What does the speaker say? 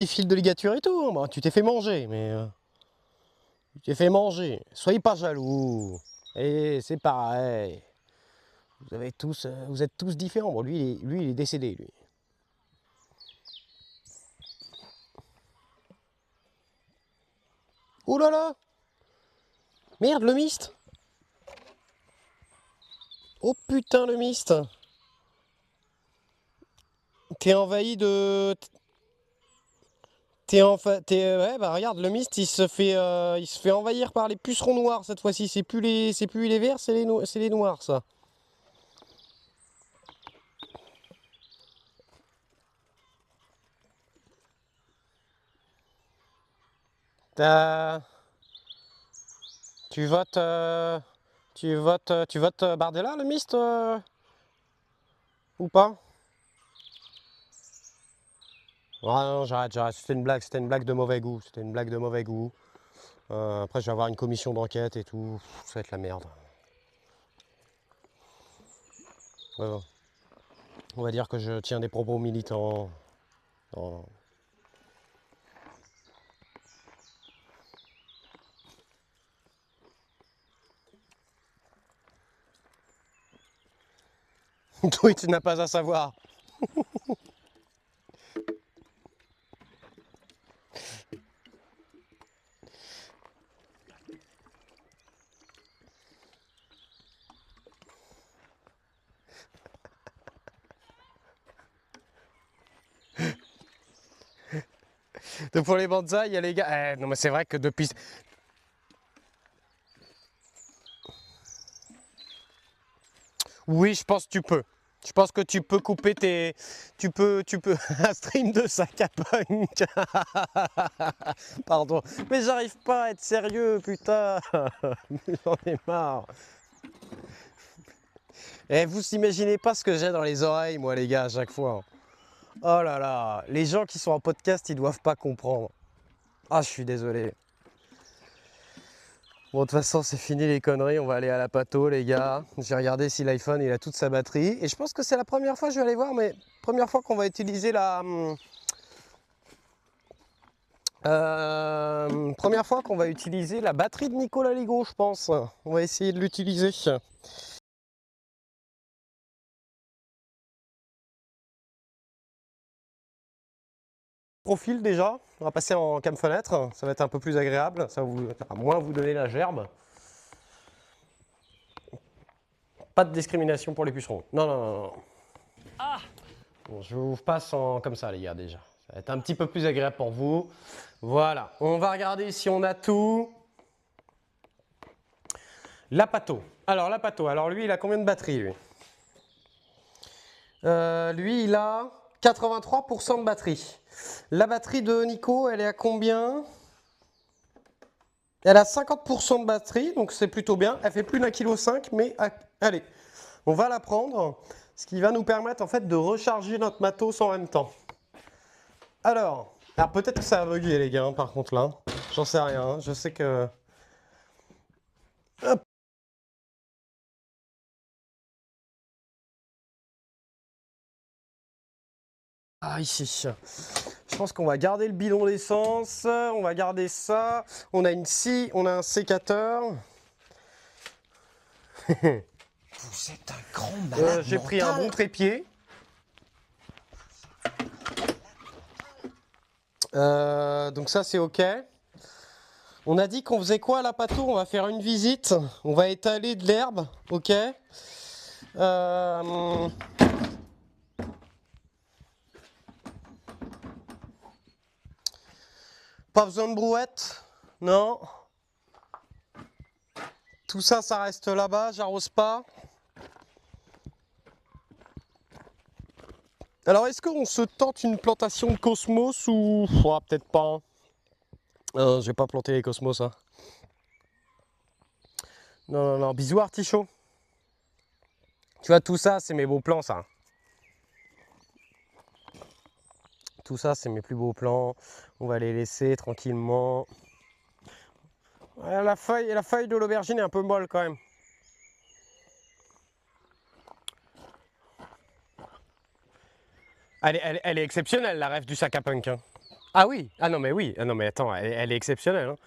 des fils de ligature et tout. Bon, tu t'es fait manger, mais tu t'es fait manger. Soyez pas jaloux. Et c'est pareil. Vous êtes tous différents. Bon, lui, il est décédé, lui. Oh là là! Merde, le mist! Oh putain, le mist! T'es envahi de... Ouais, bah regarde, le mist, il se fait envahir par les pucerons noirs cette fois-ci. C'est plus les verts, c'est les noirs, ça. T'as- Tu votes, tu votes Bardella, le mist, ou pas? Ouais, non, j'arrête. C'était une blague de mauvais goût. C'était une blague de mauvais goût. Après, je vais avoir une commission d'enquête et tout. Ça va être la merde. Ouais, on va dire que je tiens des propos militants. Non. Oui, tu n'as pas à savoir. Donc pour les bonsaïs, il y a les gars. Non, mais c'est vrai que depuis. Oui, je pense que tu peux. Je pense que tu peux couper tes. Tu peux. Un stream de sac à punk. Pardon. Mais j'arrive pas à être sérieux, putain. J'en ai marre. Et vous imaginez pas ce que j'ai dans les oreilles, moi, les gars, à chaque fois. Oh là là. Les gens qui sont en podcast, ils doivent pas comprendre. Ah, je suis désolé. Bon, de toute façon, c'est fini les conneries, on va aller à la pâteau, les gars. J'ai regardé si l'iPhone, il a toute sa batterie. Et je pense que c'est la première fois, je vais aller voir, mais première fois qu'on va utiliser première fois qu'on va utiliser la batterie de Nicolas Lego, je pense. On va essayer de l'utiliser. Profil déjà, on va passer en cam fenêtre, ça va être un peu plus agréable, ça va moins vous donner la gerbe. Pas de discrimination pour les pucerons. Non, non, non, non. Ah bon, je vous passe comme ça, les gars, déjà. Ça va être un petit peu plus agréable pour vous. Voilà. On va regarder si on a tout. L'Apato. Alors, l'Apato. Alors, lui, il a combien de batterie, lui Lui, il a 83% de batterie. La batterie de Nico, elle est à combien? Elle a 50% de batterie, donc c'est plutôt bien. Elle fait plus d'1,5 kg, mais allez, on va la prendre. Ce qui va nous permettre, en fait, de recharger notre matos en même temps. Alors peut-être que ça a bugué les gars, par contre là. J'en sais rien, hein. Je sais que... Hop. Ah ici. Je pense qu'on va garder le bidon d'essence. On va garder ça. On a une scie, on a un sécateur. Vous êtes un grand malade J'ai pris un bon trépied. Donc ça c'est ok. On a dit qu'on faisait quoi à la pâteau? On va faire une visite. On va étaler de l'herbe, ok. Pas besoin de brouette, non. Tout ça, ça reste là-bas, j'arrose pas. Alors, est-ce qu'on se tente une plantation de cosmos ou... Oh, peut-être pas. Je vais pas planter les cosmos, hein. Non, non, non. Bisous, artichaut. Tu vois, tout ça, c'est mes beaux plans, ça. Tout ça, c'est mes plus beaux plans. On va les laisser tranquillement. Ouais, la feuille de l'aubergine est un peu molle, quand même. Elle est exceptionnelle, la rêve du sac à punk, hein. Ah oui, ah non mais oui, ah non mais attends, elle est exceptionnelle, hein.